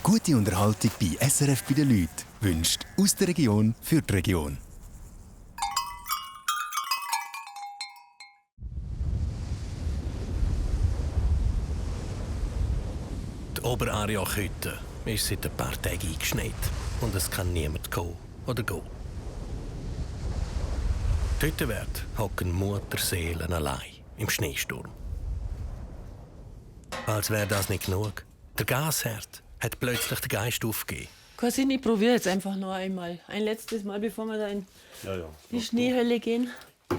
Gute Unterhaltung bei SRF bei den Leuten wünscht aus der Region für die Region. Die Oberariachhütte ist seit ein paar Tagen eingeschneit und es kann niemand kommen oder gehen. Die Hüttenwärter hocken Mutterseelen allein im Schneesturm. Als wäre das nicht genug. Der Gasherd hat plötzlich den Geist aufgegeben. Cousin, ich probiere jetzt einfach noch einmal. Ein letztes Mal, bevor wir da in die Schneehölle gehen. Ja.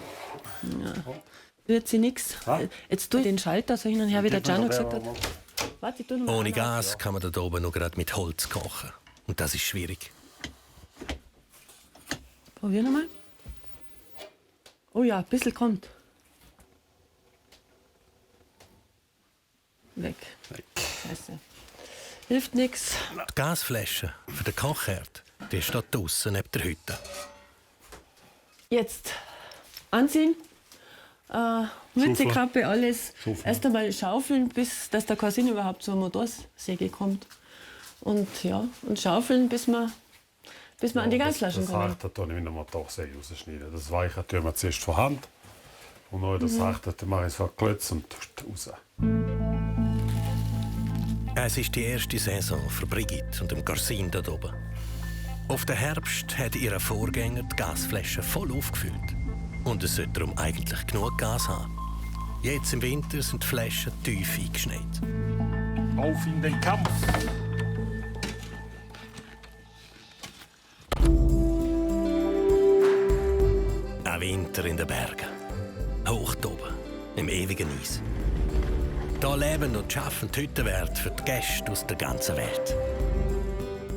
Wird sie nichts. Jetzt tue ich den Schalter so hin und her, wie der Gianno gesagt hat. Warte, ich tue noch mal Ohne Gas kann man da oben nur gerade mit Holz kochen. Und das ist schwierig. Probier noch mal. Oh ja, ein bisschen kommt. Weg. Scheiße. Hilft nichts. Die Gasflasche für den Kochherd die steht draussen neben der Hütte. Jetzt anziehen. Mütze, Kappe, alles. Erst einmal schaufeln, bis dass der Cousin überhaupt zur Motorsäge kommt. Und schaufeln, bis wir an die Gasflaschen kommen. Das Sachte mit der Motorsäge rausschneiden. Das Weiche tun wir zuerst von Hand. Und dann das Sachte mache ich so Klötze und raus. Es ist die erste Saison für Brigitte und dem Corsin da oben. Auf den Herbst hat ihr Vorgänger die Gasflaschen voll aufgefüllt. Und es sollte darum eigentlich genug Gas haben. Jetzt im Winter sind die Flaschen tief eingeschneit. Auf in den Kampf! Ein Winter in den Bergen. Hoch oben, im ewigen Eis. Hier leben und arbeiten die Hüttenwärter für die Gäste aus der ganzen Welt.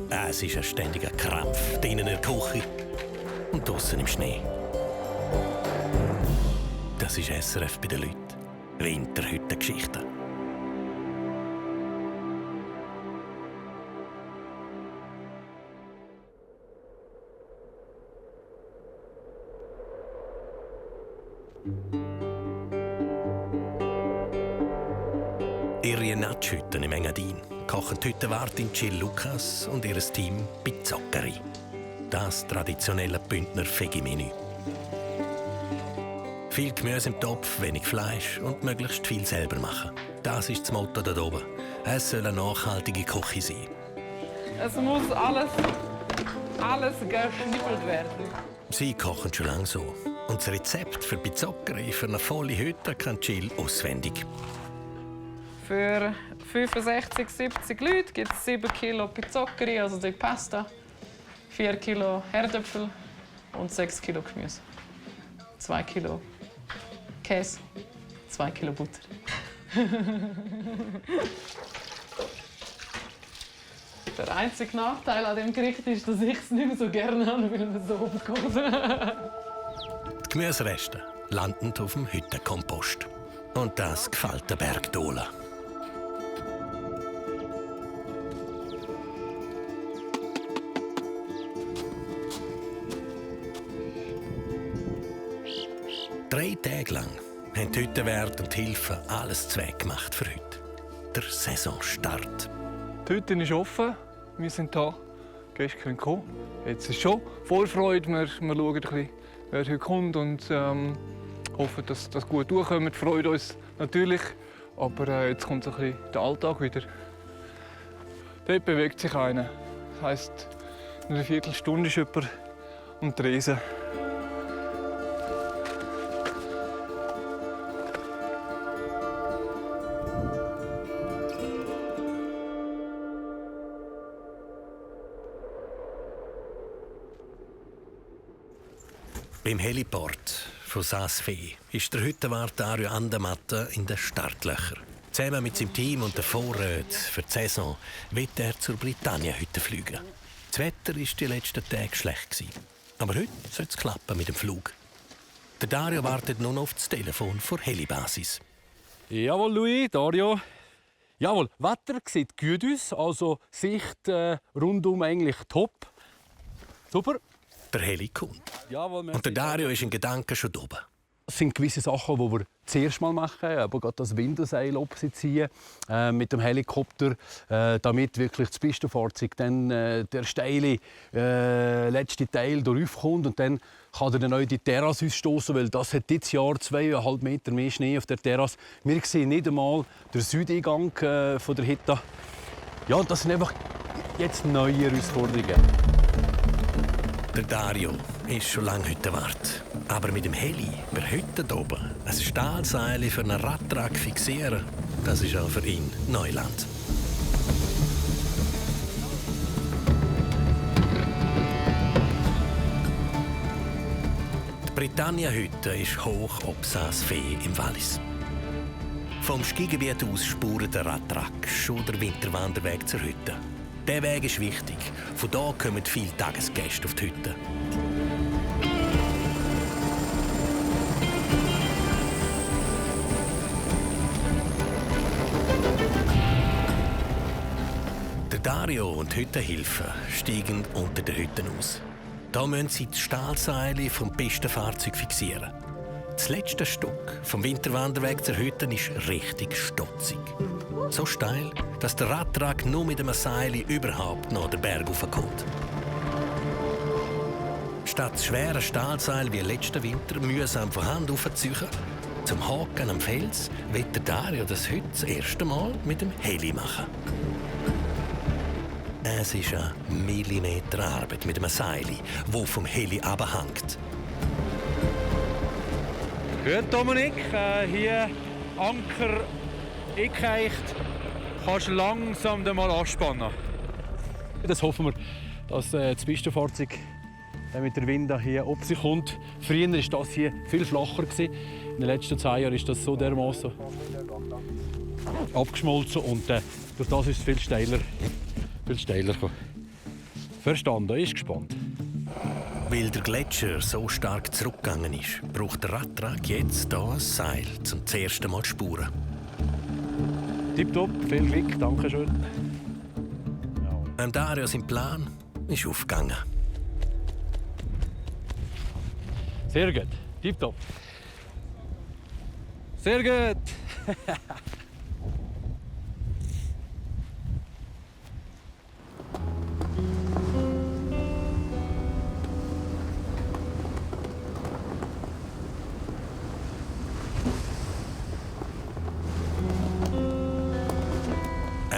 Es ist ein ständiger Krampf, drinnen in der Küche und draussen im Schnee. Das ist SRF bei den Leuten. Winterhüttengeschichten. Ihre Natschhütten im Engadin kochen die Hüttenwartin Jill Lucas und ihr Team Pizzoccheri. Das traditionelle Bündner Veggie-Menü. Viel Gemüse im Topf, wenig Fleisch und möglichst viel selber machen. Das ist das Motto da oben. Es soll eine nachhaltige Küche sein. Es muss alles geschnippelt werden. Sie kochen schon lange so. Und das Rezept für Pizzoccheri für eine volle Hütte kann Jill auswendig. Für 65, 70 Leute gibt es 7 Kilo Pizzoccheri, also die Pasta, 4 Kilo Herdöpfel und 6 Kilo Gemüse. 2 Kilo Käse, 2 Kilo Butter. Der einzige Nachteil an dem Gericht ist, dass ich es nicht mehr so gerne habe, weil man so umgeht. Die Gemüsereste landen auf dem Hüttenkompost. Und das gefällt der Bergdola. Drei Tage lang haben die Hüttenwärter und die Hilfen alles zweckgemacht für heute. Der Saisonstart. Die Hütte ist offen. Wir sind da. Die Gäste können kommen. Jetzt ist schon Vorfreude. Wir schauen ein bisschen, wer heute kommt und hoffen, dass das gut durchkommt. Wir freuen uns natürlich. Aber jetzt kommt ein bisschen der Alltag wieder. Dort bewegt sich einer. Das heisst, in einer Viertelstunde ist jemand um die Tresen. Beim Heliport von Saas-Fee ist der Hüttenwart Dario Andermatt in den Startlöchern. Zusammen mit seinem Team und den Vorräten für die Saison wird er zur Britannia-Hütte fliegen. Das Wetter war die letzten Tage schlecht. Aber heute soll es klappen mit dem Flug. Der Dario wartet nun auf das Telefon vor Helibasis. Jawohl, Louis, Dario. Jawohl, Wetter sieht gut aus, also Sicht rundum eigentlich top. Super. Der Heli kommt. Jawohl, und der Dario ist in Gedanken schon oben. es sind gewisse Sachen, die wir zuerst mal machen, aber gerade das Windelseil ziehen mit dem Helikopter, damit wirklich das Pistenfahrzeug dann der steile letzte Teil durchkommt und dann kann er dann auch die Terrasse ausstoßen, weil das hat dieses Jahr 2,5 Meter mehr Schnee auf der Terrasse. Wir sehen nicht einmal den Südeingang von der Hütte. Ja, und das sind einfach jetzt neue Herausforderungen. Der Dario ist schon lange Hüttenwart. Aber mit dem Heli über Hütten oben ein Stahlseil für einen Radtrag fixieren, das ist auch für ihn Neuland. Die Britannia-Hütte ist hoch ob Saas-Fee im Wallis. Vom Skigebiet aus spuren der Radtrag schon der Winterwanderweg zur Hütte. Der Weg ist wichtig. Von hier kommen viele Tagesgäste auf die Hütte. Der Dario und die Hüttenhilfen steigen unter den Hütten aus. Da müssen sie die Stahlseile vom Pistenfahrzeug fixieren. Das letzte Stück vom Winterwanderweg zur Hütte ist richtig stotzig. So steil, dass der Radtrag nur mit einem Seil überhaupt noch den Berg raufkommt. Statt das schwere Stahlseil wie letzten Winter mühsam von Hand aufzuziehen, zum Haken am Fels, wird der Dario das heute das erste Mal mit dem Heli machen. Es ist eine Millimeterarbeit mit einem Seil, das vom Heli abhängt. Gut, Dominik, hier Anker eingeheicht. Kannst du langsam mal anspannen. Das hoffen wir, dass das Pistenfahrzeug mit der Wind hier auf sich kommt. Früher war das hier viel flacher. In den letzten 2 Jahren ist das so dermaßen abgeschmolzen und durch das ist es viel steiler gekommen. Verstanden, ist gespannt. Weil der Gletscher so stark zurückgegangen ist, braucht der Radtrag jetzt hier ein Seil, um das erste Mal zu spuren. Tipptopp, viel Glück, danke schön. Dario sein Plan ist aufgegangen. Sehr gut, tipptopp. Sehr gut.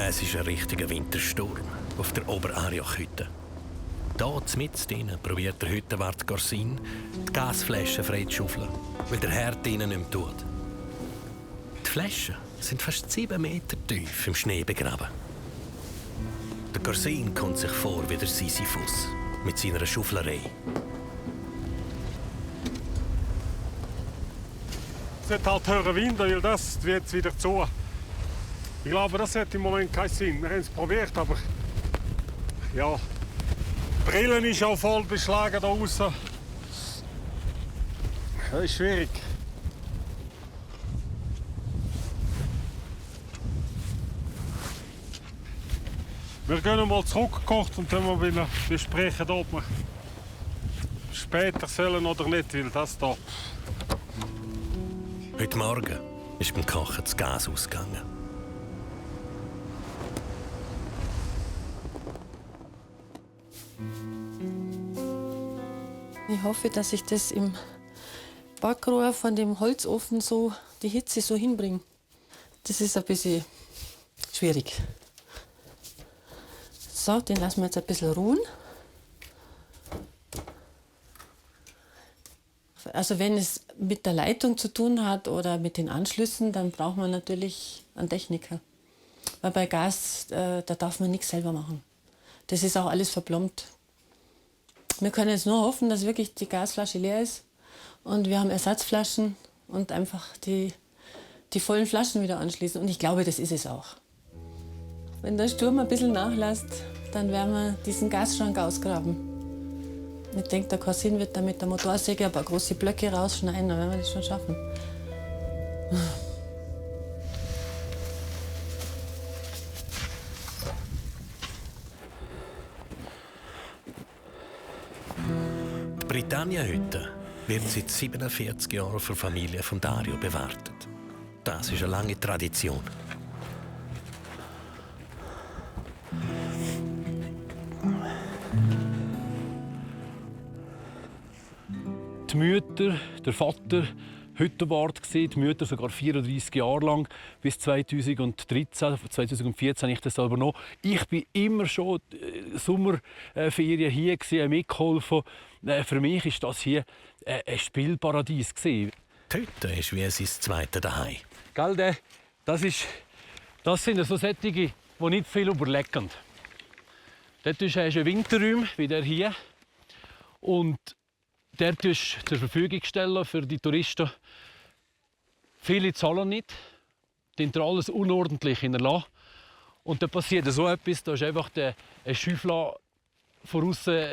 Es ist ein richtiger Wintersturm auf der Oberarioch-Hütte. Hier mitten probiert der Hüttenwart Corsin, die Gasflaschen frei zu schaufeln, weil der Herd ihnen nicht mehr tut. Die Flaschen sind fast 7 Meter tief im Schnee begraben. Der Corsin kommt sich vor wie der Sisyphus mit seiner Schauflerei. Es hat halt höhere Wind, weil das wird jetzt wieder zu. Ich glaube, das hat im Moment keinen Sinn. Wir haben es probiert, aber ja, die Brille ist auch voll beschlagen da draußen. Das ist schwierig. Wir gehen mal zurückgekocht und dann mal besprechen, ob wir später sollen oder nicht, weil das da. Heute Morgen ist beim Kochen das Gas ausgegangen. Ich hoffe, dass ich das im Backrohr von dem Holzofen so, die Hitze so hinbringe. Das ist ein bisschen schwierig. So, den lassen wir jetzt ein bisschen ruhen. Also wenn es mit der Leitung zu tun hat oder mit den Anschlüssen, dann braucht man natürlich einen Techniker. Weil bei Gas, da darf man nichts selber machen. Das ist auch alles verplombt. Wir können jetzt nur hoffen, dass wirklich die Gasflasche leer ist und wir haben Ersatzflaschen und einfach die vollen Flaschen wieder anschließen. Und ich glaube, das ist es auch. Wenn der Sturm ein bisschen nachlässt, dann werden wir diesen Gasschrank ausgraben. Ich denke, der Corsin wird da mit der Motorsäge ein paar große Blöcke rausschneiden, dann werden wir das schon schaffen. Die Britannia-Hütte wird seit 47 Jahren von der Familie von Dario bewartet. Das ist eine lange Tradition. Die Mütter, der Vater, Hüttenwart gsi, die Mütter sogar 34 Jahre lang, bis 2013, 2014 habe ich das übernommen. Ich bin immer schon Sommerferien hier gsi, mitgeholfen. Für mich ist das hier ein Spielparadies gsi. Die Hütte ist wie sein zweites Daheim. Gell, das sind so solche, die nicht viel überlegen. Dort ist ein Winterraum, wie der hier. Und der ist zur Verfügung gestellt für die Touristen. Viele zahlen nicht, die sind alles unordentlich hinterlassen. Und dann passiert so etwas, da ist einfach ein Schäufler von außen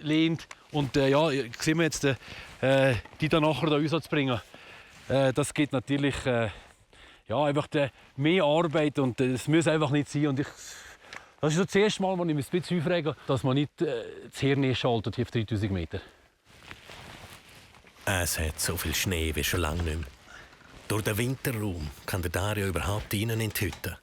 lehnt. Und ja, sehen wir jetzt, die dann nachher da Einsatz bringen. Das geht natürlich ja, einfach mehr Arbeit und das muss einfach nicht sein. Und das ist so das erste Mal, wo ich mich ein bisschen aufrege, dass man nicht das Hirn schaltet hier auf 3000 Meter. Es hat so viel Schnee wie schon lange nicht mehr. Durch den Winterraum kann der Dario überhaupt rein in die Hütte.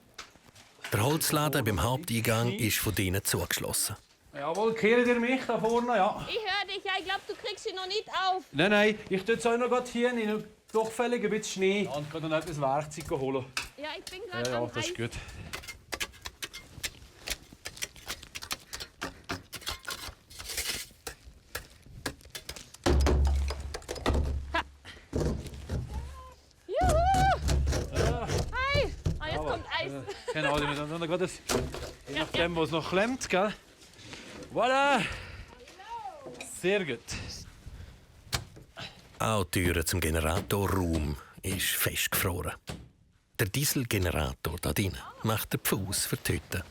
Der Holzladen beim Haupteingang ist von drinnen zugeschlossen. Jawohl, kehrt ihr mich da vorne, ja? Ich höre dich, ja, ich glaube, du kriegst sie noch nicht auf. Nein, ich tue jetzt auch noch hier in doch fällig ein bisschen Schnee. Ja, und kann dann etwas Werkzeug holen. Ja, ich bin gerade Ja, am das ist gut. Hi! Ah, jetzt kommt Eis. Genau, dann geht es je nachdem, was noch klemmt, gell? Voilà! Sehr gut. Auch die Tür zum Generatorraum ist festgefroren. Der Dieselgenerator da drin macht den Fuß für die Hütte.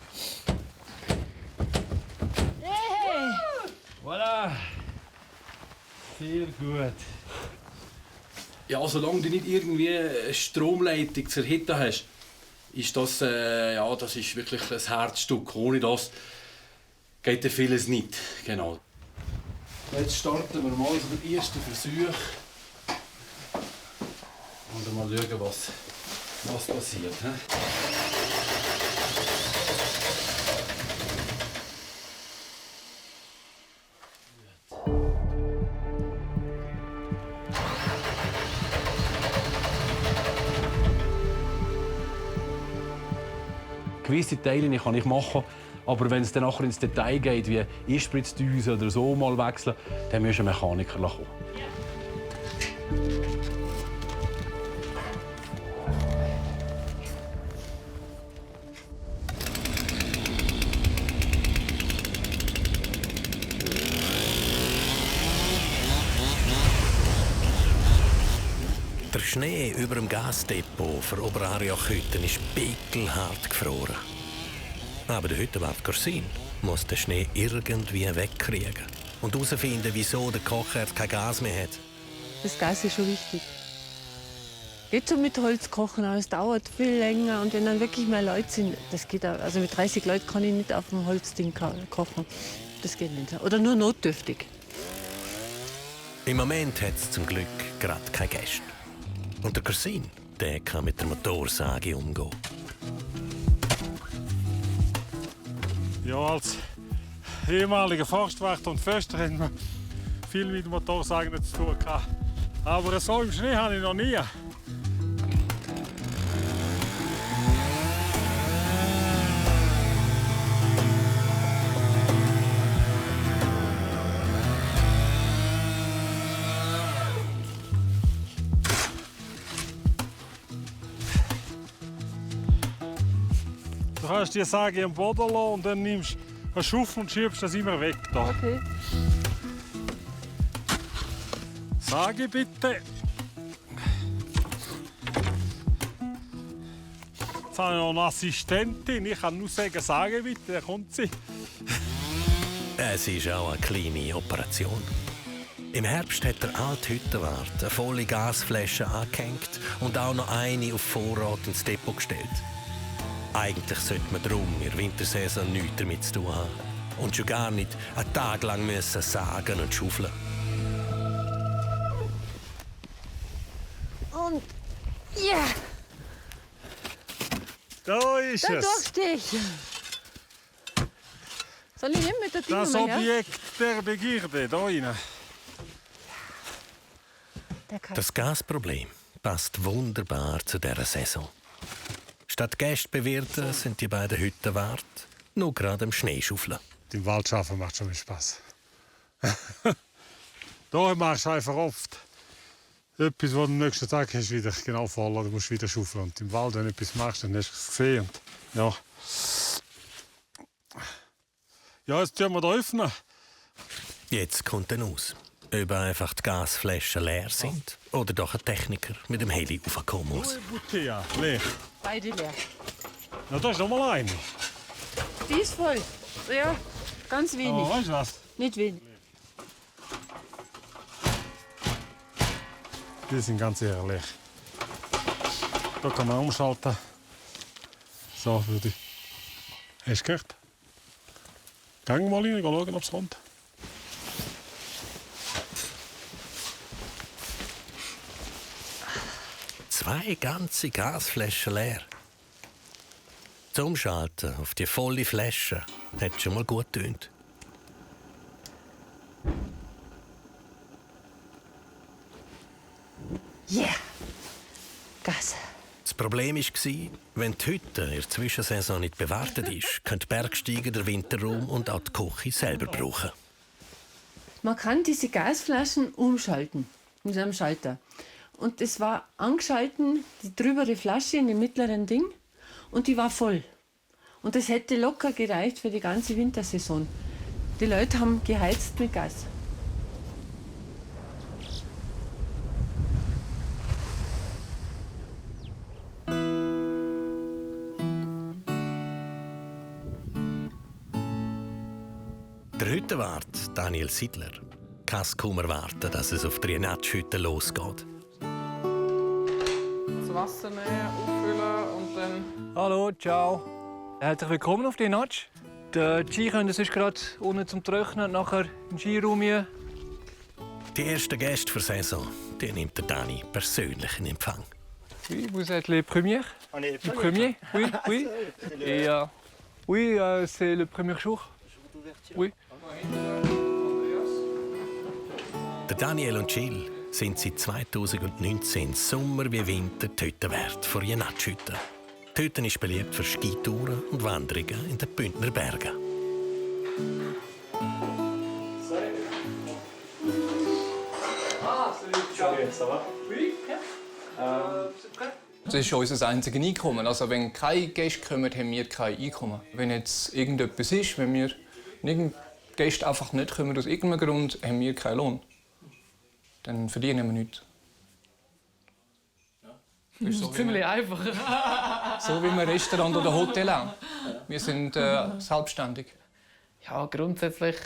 Voilà! Sehr gut. Ja, solange du nicht irgendwie eine Stromleitung zur Hütte hast, ist das, das ist wirklich ein Herzstück. Ohne das geht ja vieles nicht. Genau. Jetzt starten wir mal den ersten Versuch. Und mal schauen, was passiert. Gewisse Teile kann ich machen, aber wenn es dann nachher ins Detail geht, wie Einspritzdüse oder so mal wechseln, dann muss ein Mechaniker kommen. Der Schnee über dem Gasdepot für Oberariachhütten ist pickelhart gefroren. Aber der Hüttenwart Corsin muss den Schnee irgendwie wegkriegen und herausfinden, wieso der Kochherd kein Gas mehr hat. Das Gas ist schon wichtig. Geht so mit Holz kochen, aber es dauert viel länger. Und wenn dann wirklich mehr Leute sind, das geht auch. Also mit 30 Leuten kann ich nicht auf dem Holzding kochen. Das geht nicht. Oder nur notdürftig. Im Moment hat es zum Glück gerade keine Gäste. Und der Corsin, der kann mit der Motorsage umgehen. Ja, als ehemaliger Forstwächter und Förster haben wir viel mit Motorsägen zu tun gehabt. Aber so im Schnee habe ich noch nie. Du kannst die Säge am Boden lassen und dann nimmst du einen Schaufel und schiebst das immer weg. Da. Okay. Säge bitte. Jetzt habe ich noch eine Assistentin. Ich kann nur sagen, Säge bitte, dann kommt sie. Es ist auch eine kleine Operation. Im Herbst hat der alte Hüttenwart eine volle Gasflasche angehängt und auch noch eine auf Vorrat ins Depot gestellt. Eigentlich sollte man darum in der Wintersaison nichts damit zu tun haben. Und schon gar nicht einen Tag lang müssen sagen und schaufeln. ist Da es. durchstehe ich. Soll ich nehmen mit der Das Dynamo her? Objekt der Begierde, da rein. Das Gasproblem passt wunderbar zu dieser Saison. Statt Gäste bewirten sind die beiden Hüttenwart nur gerade am Schneeschaufeln. Im Wald arbeiten macht schon Spaß. Da machst du einfach oft etwas, was du am nächsten Tag hast, wieder genau voll oder musst wieder schaufeln. Und im Wald, wenn du etwas machst, dann hast du es gesehen. Und ja. Ja, jetzt tun wir da öffnen. Jetzt kommt dann aus, ob einfach die Gasflaschen leer sind oder doch ein Techniker mit dem Heli raufkommen muss. Ja, leer. Beide leer. Na, da ist noch mal eine. Die ist voll. Ja, ganz wenig. Oh, weißt du was? Nicht wenig. Die sind ganz ehrlich. Da kann man umschalten. So, würde ich. Hast du gehört? Gehen wir mal rein, schauen, ob es kommt. Zwei ganze Gasflaschen leer. Zum Umschalten auf die volle Flasche hat schon mal gut getönt. Yeah. Gas. Das Problem war, wenn die Hütte in der Zwischensaison nicht bewartet ist, können die Bergsteiger den Winterraum und auch die Küche selber brauchen. Man kann diese Gasflaschen umschalten mit einem Schalter. Und es war angeschalten, die drübere Flasche in dem mittleren Ding, und die war voll. Und das hätte locker gereicht für die ganze Wintersaison. Die Leute haben geheizt mit Gas. Der Hüttenwart Daniel Siedler kann es kaum erwarten, dass es auf die Rienatsch-Hütte losgeht. Das Wasser nehmen, auffüllen und dann... Hallo, ciao. Herzlich willkommen auf die Natsch. Der Ski können sonst gerade unten zum Trocknen, nachher in den Skiraum hier. Die ersten Gäste für die Saison, die nimmt der Dani persönlich in Empfang. Oui, vous êtes les premiers? Les premiers? Oui, oui. Et oui, c'est le premier jour. Oui. Der Daniel und Jill sind seit 2019 Sommer wie Winter die Hüttenwärter von Rienatsch-Hütte. Die Hütte ist beliebt für Skitouren und Wanderungen in den Bündner Bergen. Das ist unser einziges Einkommen. Also wenn keine Gäste kommen, haben wir kein Einkommen. Wenn jetzt irgendetwas ist, wenn wir Gäste einfach nicht kommen aus irgendeinem Grund, haben wir keinen Lohn. Dann verdienen wir nichts. Das ist ziemlich einfach. So wie im Restaurant oder Hotel auch. Wir sind selbstständig. Ja, grundsätzlich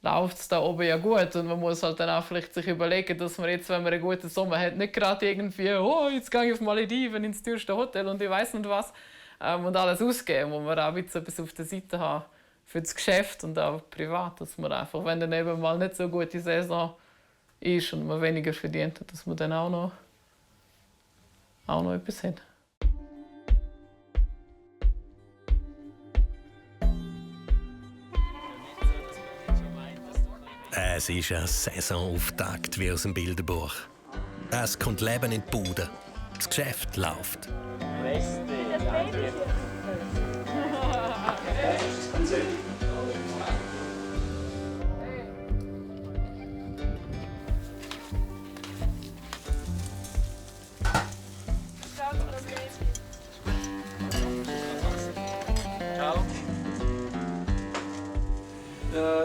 läuft es da oben ja gut und man muss halt dann auch vielleicht sich überlegen, dass man jetzt, wenn man einen guten Sommer hat, nicht gerade irgendwie «Oh, jetzt gehe ich auf Malediven ins teuerste Hotel und ich weiß nicht was» und alles ausgeben, wo man auch ein bisschen etwas auf der Seite haben für das Geschäft und auch privat, dass man einfach, wenn dann eben mal nicht so gute Saison ist und man weniger verdient, dass man dann auch noch etwas hat. Es ist ein Saisonauftakt wie aus dem Bilderbuch. Es kommt Leben in die Bude. Das Geschäft läuft.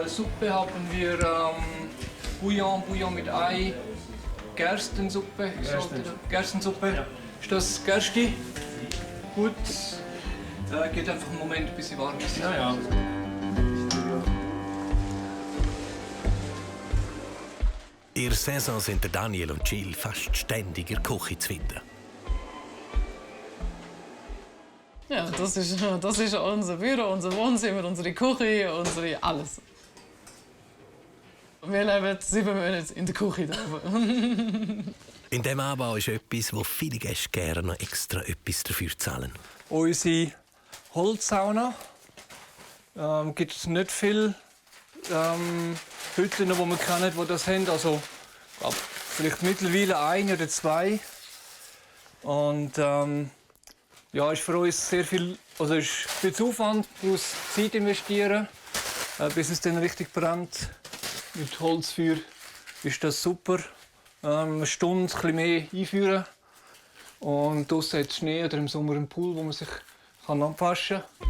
Suppe haben wir Bouillon mit Ei, Gerstensuppe. Gerstensuppe. Ja. Ist das Gersti? Gut. Geht einfach einen Moment, bis sie warm ist. Ja, ja. In der Saison sind der Daniel und Jill fast ständig in der Küche zu finden. Ja, das ist unser Büro, unser Wohnzimmer, unsere Küche, unsere alles. Wir leben 7 Monate in der Küche. In diesem Anbau ist etwas, wo viele Gäste gerne noch extra etwas dafür zahlen. Unsere Holzsauna. Gibt es nicht viele Hütten, die man kennt, die das haben. Also vielleicht mittlerweile 1 oder 2. Und ja, ist für uns sehr viel, also ist viel Aufwand, plus Zeit investieren, bis es dann richtig brennt. Mit Holzfeuer ist das super. Eine Stunde, ein bisschen mehr einführen. Und draussen hat es Schnee oder im Sommer einen Pool, wo man sich abwaschen kann.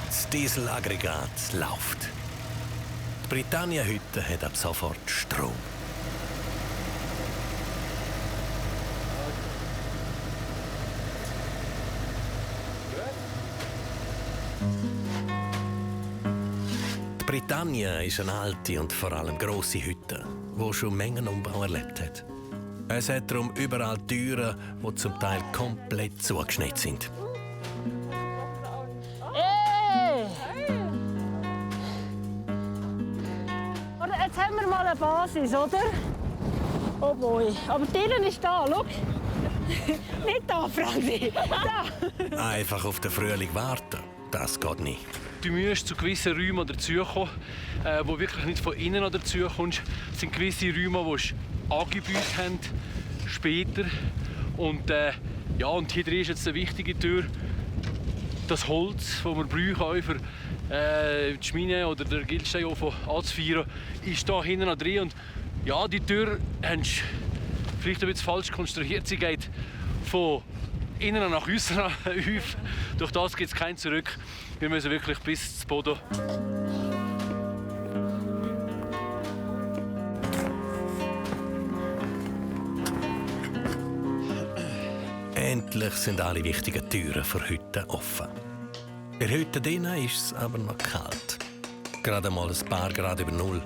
Das Dieselaggregat läuft. Die Britannia-Hütte hat ab sofort Strom. Die Britannia ist eine alte und vor allem grosse Hütte, die schon Mengenumbau erlebt hat. Es hat darum überall Türen, die zum Teil komplett zugeschnitten sind. Jetzt haben wir mal eine Basis, oder? Oh boy. Aber die Tür ist da, schau. Nicht da, Franzi. Da. Einfach auf den Frühling warten, das geht nicht. Du musst zu gewissen Räumen dazukommen, wo wirklich nicht von innen dazukommst. Es sind gewisse Räume, die angebaut haben, später. Und, und hier drin ist jetzt eine wichtige Tür. Das Holz, das wir brauchen für die Schmine oder den Gildsteinofen anzuführen, ist hier hinten drin. Und ja, die Tür ist vielleicht ein bisschen falsch konstruiert. Sie geht von innen nach außen auf. Durch das gibt es kein Zurück. Wir müssen wirklich bis zum Boden. Endlich sind alle wichtigen Türen für Hütten offen. In der Hütte drinnen ist es aber noch kalt. Gerade mal ein paar Grad über Null.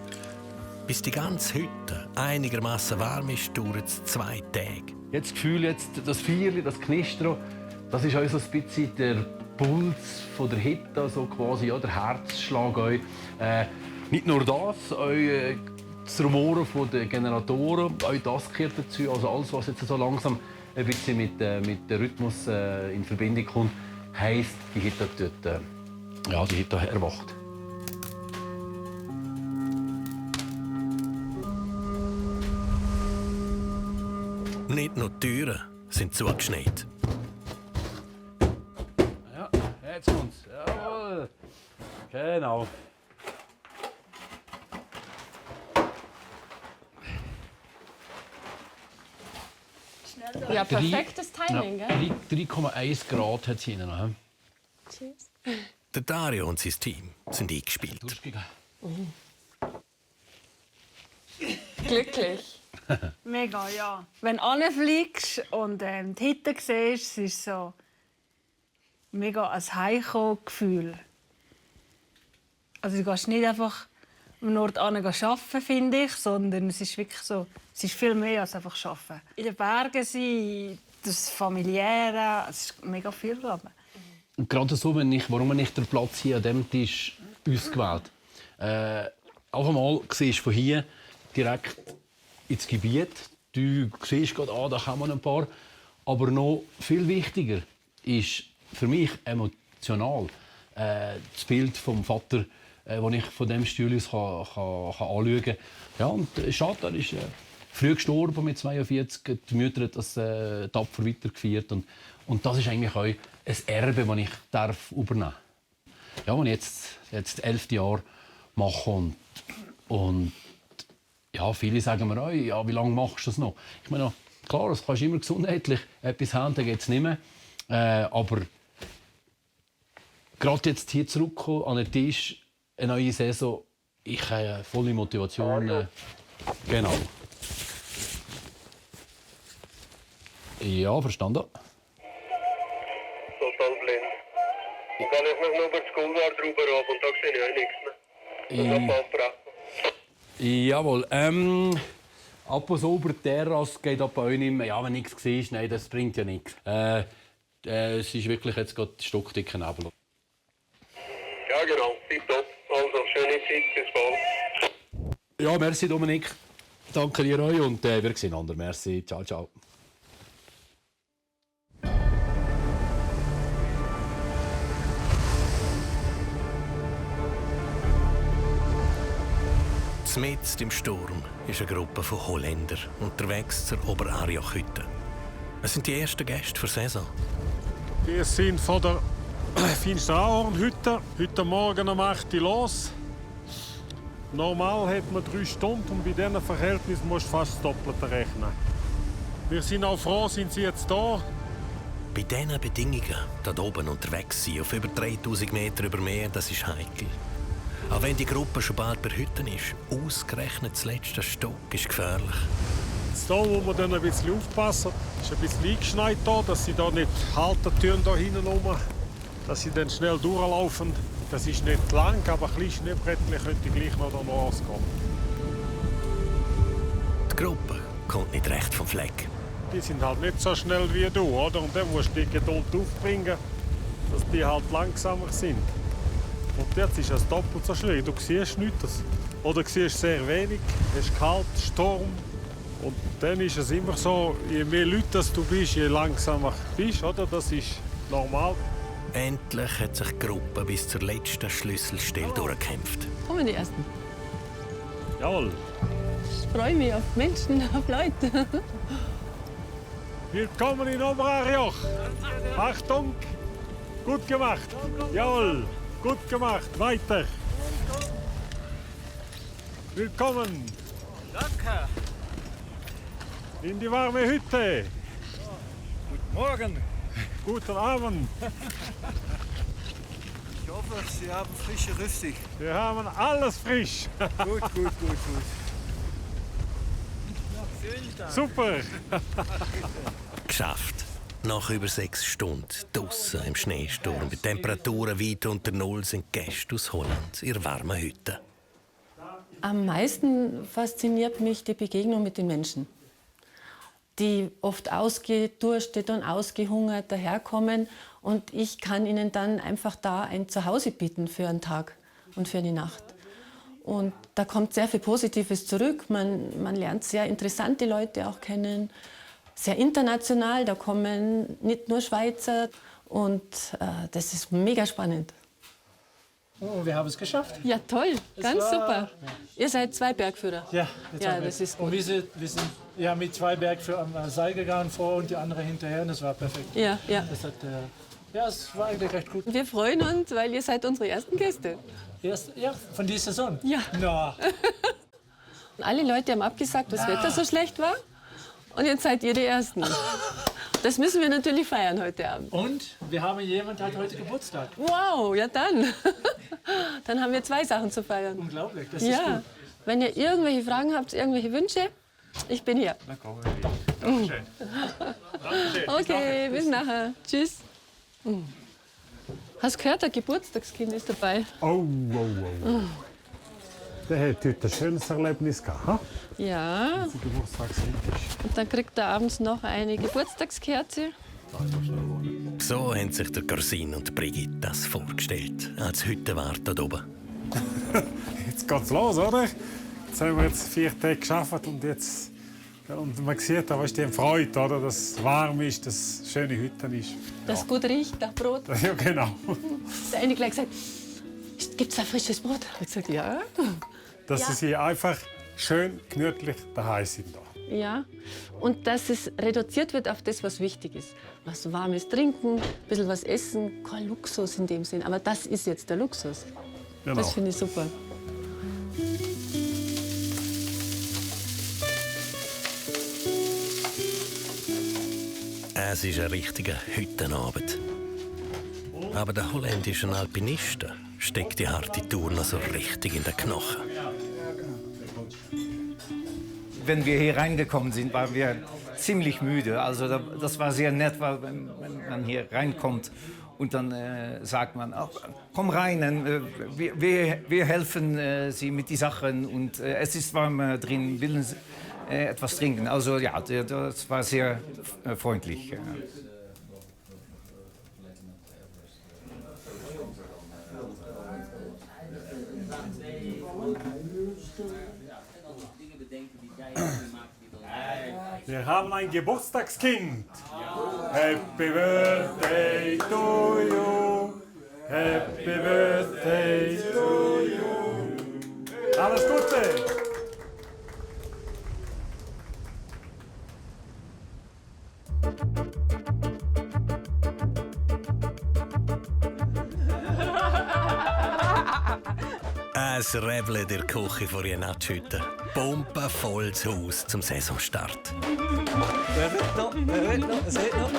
Bis die ganze Hütte einigermaßen warm ist, dauert es 2 Tage. Jetzt das Gefühl, das Feuerchen, das Knistern, das ist auch so ein bisschen der Puls von der Hütte, so quasi, ja, der Herzschlag. Nicht nur das, auch das Rumoren der Generatoren, auch das gehört dazu. Also alles, was jetzt so langsam ein bisschen mit dem Rhythmus in Verbindung kommt, heisst, die Hütte dort, die Hütte erwacht. Nicht nur die Türen sind zugeschneit. Ja, jetzt kommt's. Jawohl. Genau. Ja, perfektes Timing, ja, gell? 3,1 Grad hat es hinten noch. Tschüss. Der Dario und sein Team sind eingespielt. Glücklich. Mega, ja. Wenn du hinfliegst und die Hütte siehst, es ist so mega ein Heimkommen-Gefühl. Also du gehst nicht einfach am Ort arbeiten, finde ich, sondern es ist wirklich so, es ist viel mehr als einfach arbeiten. In den Bergen sein, das Familiäre, es ist mega viel, glaube ich. Und gerade so, warum habe ich den Platz hier an diesem Tisch ausgewählt? Auf einmal siehst du von hier direkt ins Gebiet. Du siehst gerade, da kann man ein paar. Aber noch viel wichtiger ist für mich emotional das Bild vom Vater, das ich von diesem Stuhl aus anschauen kann. Ja, und schade, er ist früh gestorben mit 42. Die Mutter hat das tapfer weitergeführt. Und das ist eigentlich auch ein Erbe, das ich übernehmen darf. Ja, und jetzt 11 Jahre mache und Ja, viele sagen mir auch, ja, wie lange machst du das noch? Ich meine, klar, das kannst du immer gesundheitlich etwas haben, dann geht es nicht mehr. Aber gerade jetzt hier zurückkommen an den Tisch, eine neue Saison, ich habe volle Motivation. Genau. Ja, verstanden. Total blind. Dann kann ich mich noch über das Couloir drüber ab und da sehe ich auch nichts mehr. Jawohl. Ab und so über die Terrasse geht ab euch nicht mehr. Ja, wenn nichts siehst, nein, das bringt ja nichts. Es ist wirklich jetzt gerade stockdicker Nebel. Ja, genau. Tipptopp. Also, schöne Zeit. Bis bald. Ja, merci Dominik. Danke dir euch und wir sehen einander. Merci. Ciao, ciao. Mitten im Sturm ist eine Gruppe von Holländern unterwegs zur Oberarjoch-Hütte. Es sind die ersten Gäste für die Saison. Wir sind von der Finsterahorn-Hütte. Heute Morgen um 8 Uhr los. Normal hat man 3 Stunden und bei diesen Verhältnissen musst du fast das Doppelte rechnen. Wir sind auch froh, sind Sie jetzt da. Bei diesen Bedingungen, da oben unterwegs sein, auf über 3000 Meter über Meer, das ist heikel. Auch wenn die Gruppe schon bald bei Hütten ist, ausgerechnet das letzte Stock ist gefährlich. Jetzt hier muss man dann ein bisschen aufpassen. Es ist ein bisschen eingeschneit hier, dass sie da nicht halten Türen da hinten rum, dass sie dann schnell durchlaufen. Das ist nicht lang, aber ein bisschen Schneebrettchen könnte gleich noch da rausgehen. Die Gruppe kommt nicht recht vom Fleck. Die sind halt nicht so schnell wie du, oder? Und dann musst du die Geduld aufbringen, dass die halt langsamer sind. Und jetzt ist es doppelt so schwierig. Du siehst nichts. Oder siehst sehr wenig. Es ist kalt, Sturm. Und dann ist es immer so, je mehr Leute du bist, je langsamer bist. Oder? Das ist normal. Endlich hat sich die Gruppe bis zur letzten Schlüsselstelle durchgekämpft. Kommen die Ersten. Jawohl. Ich freue mich auf Menschen, auf Leute. Willkommen in Oberarjoch. Achtung. Gut gemacht. Jawohl. Gut gemacht. Weiter. Willkommen. Danke. In die warme Hütte. Guten Morgen. Guten Abend. Ich hoffe, Sie haben frische Rüstig. Wir haben alles frisch. Gut. Vielen Dank. Super. Geschafft. Nach über 6 Stunden draussen im Schneesturm bei Temperaturen weit unter Null sind Gäste aus Holland in warmen Hütten. Am meisten fasziniert mich die Begegnung mit den Menschen, die oft ausgedurstet und ausgehungert daherkommen. Und ich kann ihnen dann einfach da ein Zuhause bieten für einen Tag und für eine Nacht. Und da kommt sehr viel Positives zurück. Man lernt sehr interessante Leute auch kennen. Sehr international, da kommen nicht nur Schweizer und das ist mega spannend. Oh, wir haben es geschafft. Ja, toll, ganz super. Ja. Ihr seid 2 Bergführer. Ja, das ist gut. Und wir sind ja, mit 2 Bergführern am Seil gegangen vor und die andere hinterher und das war perfekt. Ja. Es war eigentlich recht gut. Wir freuen uns, weil ihr seid unsere ersten Gäste. Ja, von dieser Saison? Ja. No. Alle Leute haben abgesagt, das Wetter so schlecht war. Und jetzt seid ihr die Ersten. Das müssen wir natürlich feiern heute Abend. Und wir haben jemanden, der hat heute Geburtstag. Wow, ja dann. Dann haben wir 2 Sachen zu feiern. Unglaublich, das ist gut. Wenn ihr irgendwelche Fragen habt, irgendwelche Wünsche, ich bin hier. Dankeschön. Okay, bis nachher. Tschüss. Hast du gehört, ein Geburtstagskind ist dabei? Oh. Der hat heute ein schönes Erlebnis gehabt. Ja. Und dann kriegt er abends noch eine Geburtstagskerze. So haben sich der Corsin und Brigitte das vorgestellt, als Hüttenwart dort oben. Jetzt geht's los, oder? Jetzt haben wir 4 Tage gearbeitet und man sieht, da ist die Freude, oder? Dass es warm ist, dass es schöne Hütten ist. Das gut riecht nach Brot. Ja, genau. Der eine gleich gesagt, gibt es ein frisches Brot? Ich gesagt, ja. Dass sie hier einfach schön gemütlich daheim sind. Da. Ja, und dass es reduziert wird auf das, was wichtig ist. Was warmes Trinken, ein bisschen was essen, kein Luxus in dem Sinn. Aber das ist jetzt der Luxus. Genau. Das finde ich super. Es ist ein richtiger Hüttenabend. Aber der holländischen Alpinisten steckt die harte Tour noch so richtig in den Knochen. Wenn wir hier reingekommen sind, waren wir ziemlich müde. Also das war sehr nett, weil wenn man hier reinkommt und dann sagt man, oh, komm rein, wir helfen Sie mit den Sachen und es ist warm drin, willen Sie etwas trinken. Also ja, das war sehr freundlich. Wir haben ein Geburtstagskind. Happy Birthday to you. Happy Birthday to you. Alles Gute. Es rebelt in der Küche vor Jenatsch-Hütte. Pumpenvolles Haus zum Saisonstart. Wer will noch? Es wird noch.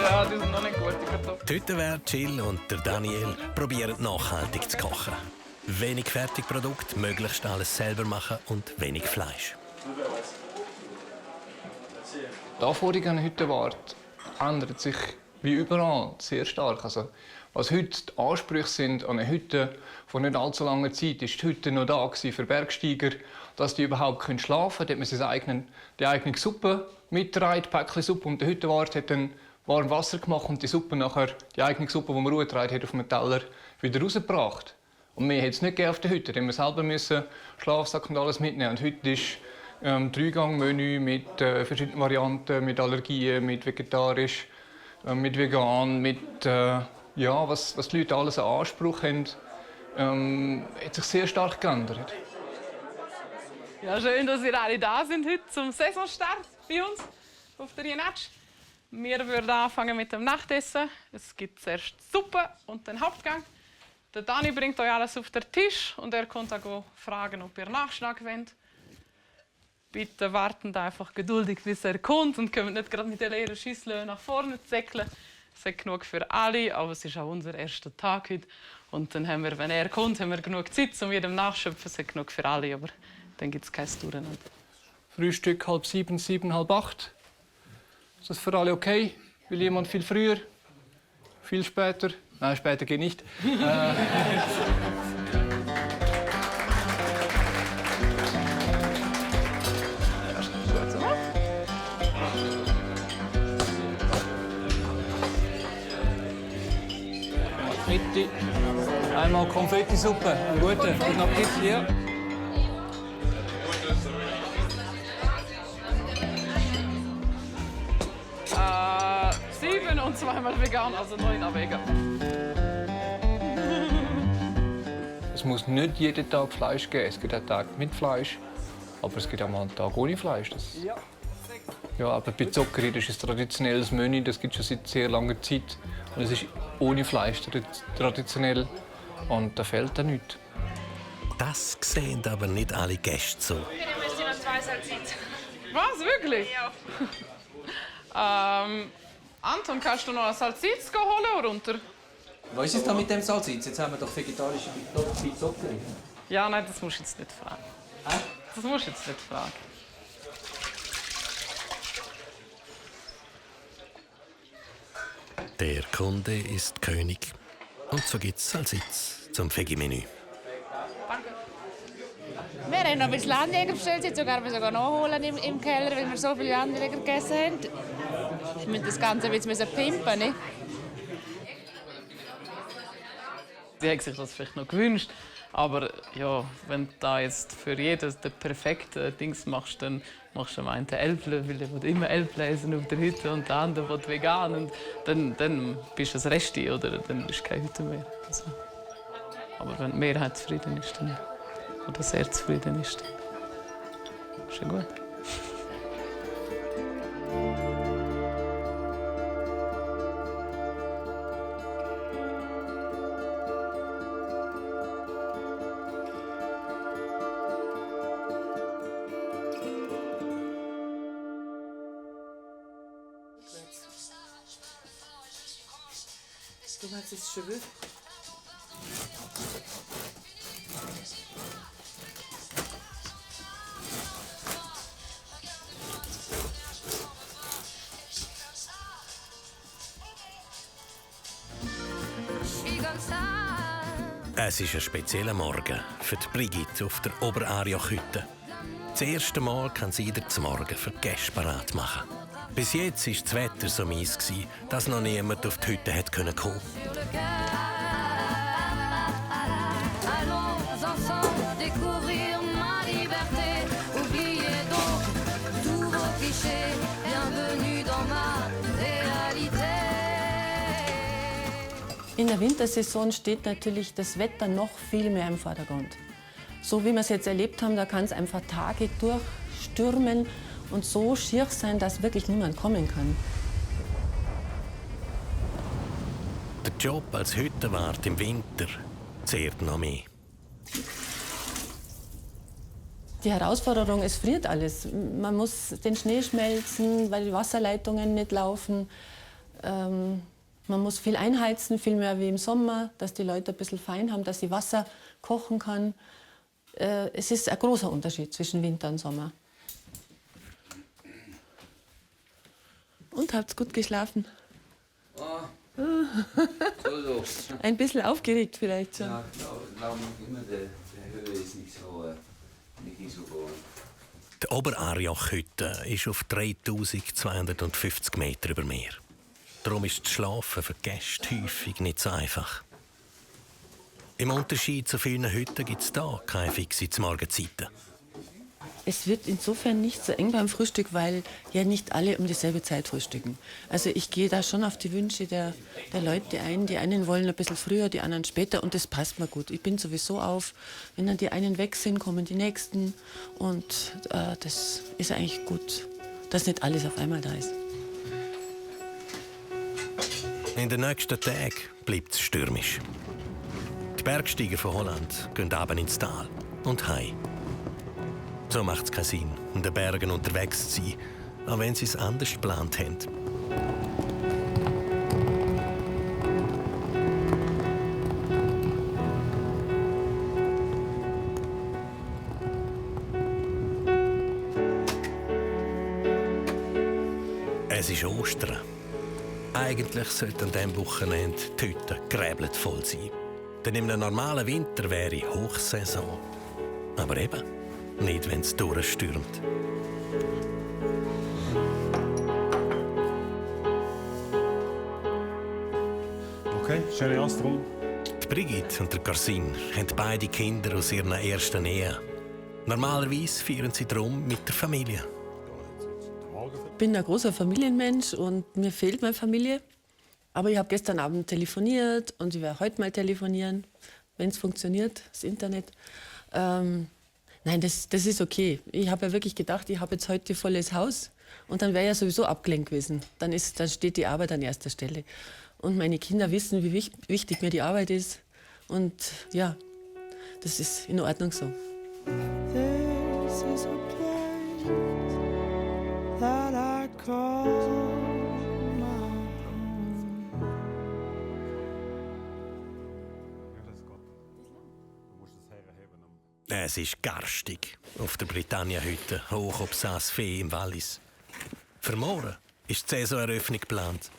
Ja, die sind noch nicht gut, die Kartoffeln. Die Hüttenwärter Jill und der Daniel probieren nachhaltig zu kochen. Wenig Fertigprodukt, möglichst alles selber machen und wenig Fleisch. Die Anforderungen an Hüttenwart ändern sich wie überall sehr stark. Also, was heute die Ansprüche sind an eine Hütte vor nicht allzu langer Zeit, ist die Hütte noch da für Bergsteiger, dass die überhaupt schlafen können. Da hat man die eigene Suppe mitgetragen, Päckchen-Suppe, und der Hüttenwart hat dann warm Wasser gemacht und die Suppe nachher, die eigene Suppe, die man ruhegetragen hat, auf dem Teller wieder rausgebracht. Und mehr hat es nicht auf der Hütte. Da mussten wir selber Schlafsack und alles mitnehmen. Und heute ist 3-Gang-Menü mit verschiedenen Varianten, mit Allergien, mit vegetarisch, mit vegan, mit was die Leute alles an Anspruch haben, hat sich sehr stark geändert. Ja, schön, dass ihr alle da sind heute zum Saisonstart bei uns auf der Jenatsch. Wir würden anfangen mit dem Nachtessen. Es gibt zuerst Suppe und den Hauptgang. Der Dani bringt euch alles auf den Tisch und er kommt auch fragen, ob ihr Nachschlag wollt. Bitte warten einfach geduldig, bis er kommt und kommt nicht gerade mit der leeren Schüssel nach vorne zäckeln. Es ist genug für alle, aber es ist auch unser erster Tag heute. Und dann haben wir, wenn er kommt, haben wir genug Zeit, um jedem nachzuschöpfen. Es ist genug für alle, aber dann gibt es kein Durcheinander. Frühstück 6:30, 7, 7:30. Ist das für alle okay? Will jemand viel früher? Viel später? Nein, später geht nicht. Mitte. Einmal Konfettisuppe. Guten Appetit hier. Sieben und zweimal vegan, also 9 Abwege. Es muss nicht jeden Tag Fleisch geben. Es gibt auch Tage mit Fleisch, aber es gibt auch mal einen Tag ohne Fleisch. Ja, aber bei Zuccheri, das ist ein traditionelles Menü, das gibt es schon seit sehr langer Zeit. Und es ist ohne Fleisch traditionell und da fehlt da nichts. Das sehen aber nicht alle Gäste so. Wir müssen noch 2 Salzit. Was, wirklich? Ja. Anton, kannst du noch ein Salzitz holen oder runter? Was ist es da mit dem Salzitz? Jetzt haben wir doch vegetarische Pizza. Ja, nein, das musst du jetzt nicht fragen. Das musst du jetzt nicht fragen. Der Kunde ist König. Und so gibt's Salzitz zum Veggie-Menü. Wir haben noch ein bisschen Landjäger bestellt, jetzt sogar nachholen im Keller, weil wir so viele Landjäger gegessen haben. Wir müssen das Ganze ein bisschen pimpen, nicht? Sie hätte sich das vielleicht noch gewünscht. Aber ja, wenn du da jetzt für jeden den perfekten Dings machst, dann machst du einen Elble, weil der will immer Elble essen auf der Hütte und der andere will vegan. Und dann bist du das Resti oder dann bist du keine Hütte mehr. Also, aber wenn die Mehrheit zufrieden ist, dann, oder sehr zufrieden ist, dann ist ja gut. Du meinst, es ist schon wild? Es ist ein spezieller Morgen für die Brigitte auf der Oberaria-Hütte. Das erste Mal kann sie zum Morgen für die Gäste parat machen. Bis jetzt war das Wetter so mies, dass noch niemand auf die Hütte kommen konnte. In der Wintersaison steht natürlich das Wetter noch viel mehr im Vordergrund. So wie wir es jetzt erlebt haben, da kann es einfach Tage durchstürmen und so schier sein, dass wirklich niemand kommen kann. Der Job als Hüttenwart im Winter zehrt noch mehr. Die Herausforderung, es friert alles. Man muss den Schnee schmelzen, weil die Wasserleitungen nicht laufen. Man muss viel einheizen, viel mehr wie im Sommer, dass die Leute ein bisschen fein haben, dass sie Wasser kochen kann. Es ist ein großer Unterschied zwischen Winter und Sommer. Und habt's gut geschlafen? So. Ein bisschen aufgeregt vielleicht schon. Ja, glaube immer, der Höhe ist nicht so gut. Die Oberaria-Hütte ist auf 3250 Meter über Meer. Darum ist das Schlafen für die Gäste häufig nicht so einfach. Im Unterschied zu vielen Hütten gibt es hier keine fixe Morgenzeiten. Es wird insofern nicht so eng beim Frühstück, weil ja nicht alle um dieselbe Zeit frühstücken. Also ich gehe da schon auf die Wünsche der Leute ein. Die einen wollen ein bisschen früher, die anderen später und das passt mir gut. Ich bin sowieso auf, wenn dann die einen weg sind, kommen die nächsten und das ist eigentlich gut, dass nicht alles auf einmal da ist. In den nächsten Tagen bleibt es stürmisch. Die Bergsteiger von Holland gehen runter ins Tal und heim. So macht es keinen Sinn, in den Bergen unterwegs zu sein, auch wenn sie es anders geplant haben. Es ist Ostern. Eigentlich sollte an diesem Wochenende die Hütte gräbelt voll sein. Denn in einem normalen Winter wäre Hochsaison. Aber eben nicht, wenn es durchstürmt. Okay, schöne Astro. Die Brigitte und der Garsin haben beide Kinder aus ihrer ersten Ehe. Normalerweise feiern sie darum mit der Familie. Ich bin ein großer Familienmensch und mir fehlt meine Familie. Aber ich habe gestern Abend telefoniert und ich werde heute mal telefonieren, wenn es funktioniert, das Internet. Nein, das ist okay. Ich habe ja wirklich gedacht, ich habe jetzt heute volles Haus und dann wäre ja sowieso abgelenkt gewesen. Dann steht die Arbeit an erster Stelle. Und meine Kinder wissen, wie wichtig mir die Arbeit ist. Und ja, das ist in Ordnung so. This is a place that I call my home. Es ist garstig auf der Britannia-Hütte, hoch ob Saas-Fee im Wallis. Für morgen ist die Saisoneröffnung geplant.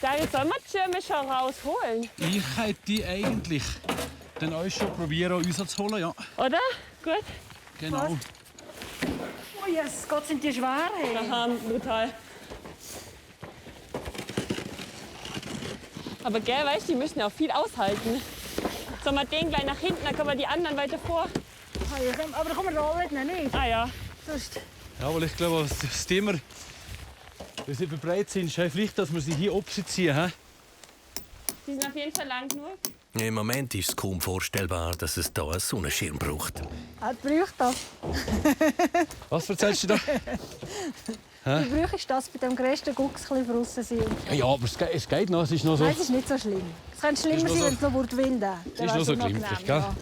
Jetzt sollen wir die Schirme schon rausholen. Ich hätte die eigentlich dann euch schon probieren, rauszuholen, ja. Oder? Gut. Genau. Oh yes, Gott, sind die schwer. Hey. Aha, brutal. Aber gell, weißt du, die müssen ja auch viel aushalten. Sollen wir den gleich nach hinten, dann können wir die anderen weiter vor. Aber da kommen wir rollen nicht. Ah ja. Sonst. Ja, weil ich glaube, das Thema, wenn sie bereit sind, ist vielleicht, dass wir sie hier ziehen. He? Die sind auf jeden Fall lang genug. Im Moment ist es kaum vorstellbar, dass es hier einen Sonnenschirm braucht. Er braucht das. Was erzählst du da? Du brauchst das bei dem grössten Gucks draussen sein. Ja, aber es geht noch. Es ist noch so. Nein, es ist nicht so schlimm. Es könnte schlimmer sein, wenn es noch winden würde. Es ist noch so glimpflich, gell? Ja.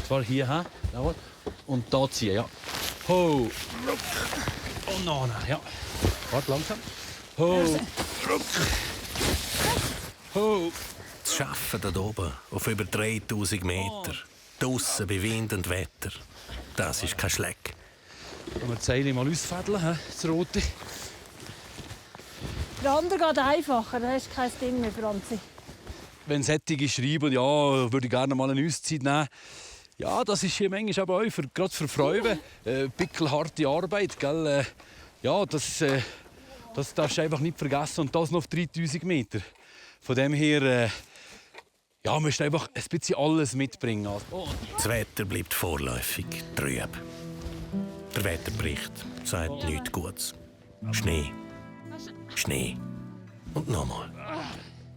Zwar hier, he? Jawohl. Und da ziehen, ja. Ho! Und noch, ja. Warte langsam. Ho! Oh. Das Arbeiten da oben auf über 3000 Meter. Draussen bei Wind und Wetter. Das ist kein Schleck. Wenn wir die Seile mal ausfädeln, das Rote. Der andere geht einfacher, da hast du kein Ding mehr, Franzi. Wenn Sättige schreiben, ja, würde ich gerne mal eine Auszeit nehmen. Ja, das ist hier manchmal aber auch gerade für Frauen pickelharte Arbeit. Gell? Ja, das darfst du einfach nicht vergessen. Und das noch auf 3000 Meter. Von dem her ja, musst du einfach ein bisschen alles mitbringen. Das Wetter bleibt vorläufig trüb. Der Wetterbericht sagt nichts Gutes. Schnee. Schnee. Und nochmal.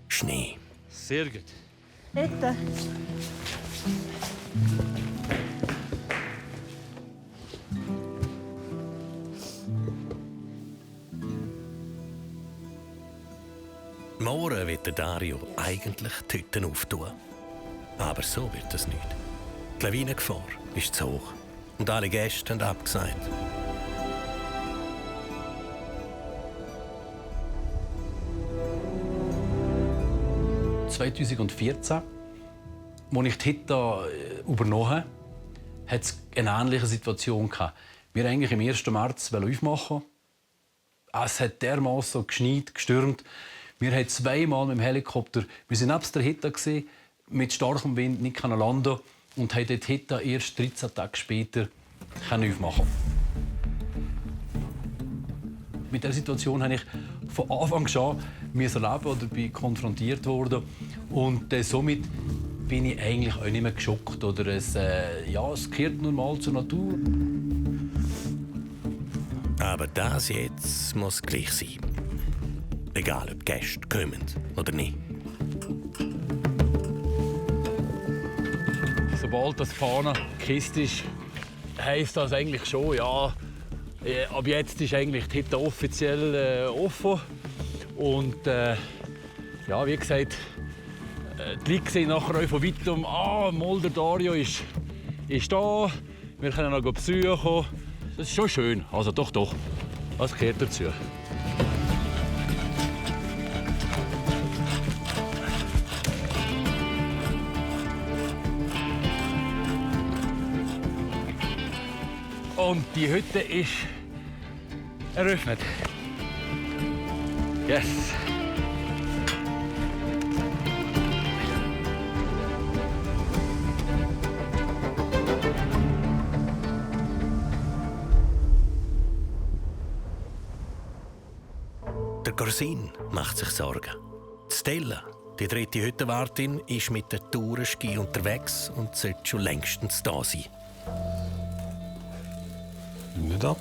Schnee. Sehr gut. Bitte. Morgen wird der Dario eigentlich die Hütten auftun. Aber so wird es nicht. Die Lawinengefahr ist zu hoch. Und alle Gäste haben abgesagt. – 2014, als ich die Hütte übernommen habe, hatte es eine ähnliche Situation. Wir wollten eigentlich im 1. März aufmachen. Es hat dermaßen geschneit, gestürmt. Wir haben zweimal mit dem Helikopter, wir waren nebst der Hütte, mit starkem Wind nicht landen und haben die Hütte erst 13 Tage später aufmachen. Mit dieser Situation habe ich von Anfang an erleben oder bin konfrontiert worden. Und somit bin ich eigentlich auch nicht mehr geschockt. Oder es gehört normal zur Natur. Aber das jetzt muss gleich sein. Egal, ob Gäste kommen oder nicht. Sobald das Fahne gekisst ist, heisst das eigentlich schon, ja, ab jetzt ist eigentlich die Hütte offiziell offen. Und ja, wie gesagt, die Leute sehen nachher auch von weitem, der Dario ist da, wir können noch besuchen. Das ist schon schön, also doch, das gehört dazu. Und die Hütte ist eröffnet. Yes! Der Corsin macht sich Sorgen. Stella, die dritte Hüttenwartin, ist mit der Tourenski unterwegs und sollte schon längstens da sein. Nicht ab.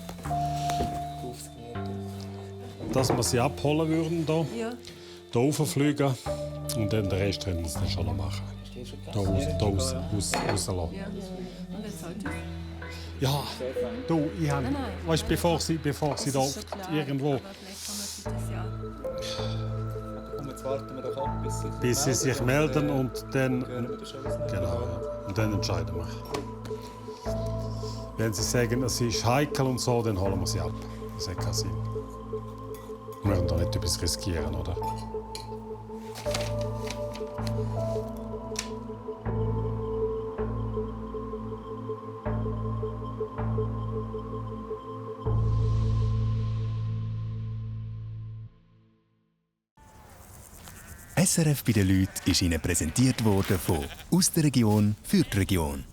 Dass wir sie abholen würden hier. Ja. Hier rauffliegen und dann den Rest können sie dann schon noch machen. Hier rauslassen. Ja. Und jetzt sollte Ja, du, ich habe... Nein. Weißt du, bevor sie da irgendwo... Aber vielleicht kann man sich das ja... Und jetzt warten wir doch ab, Bis sie sich melden und dann... Genau. Und dann entscheiden wir. Wenn sie sagen, es ist heikel und so, dann holen wir sie ab. Das hat keinen Sinn. Wir müssen doch nicht etwas riskieren, oder? SRF bei den Leuten ist Ihnen präsentiert worden von «Aus der Region für die Region».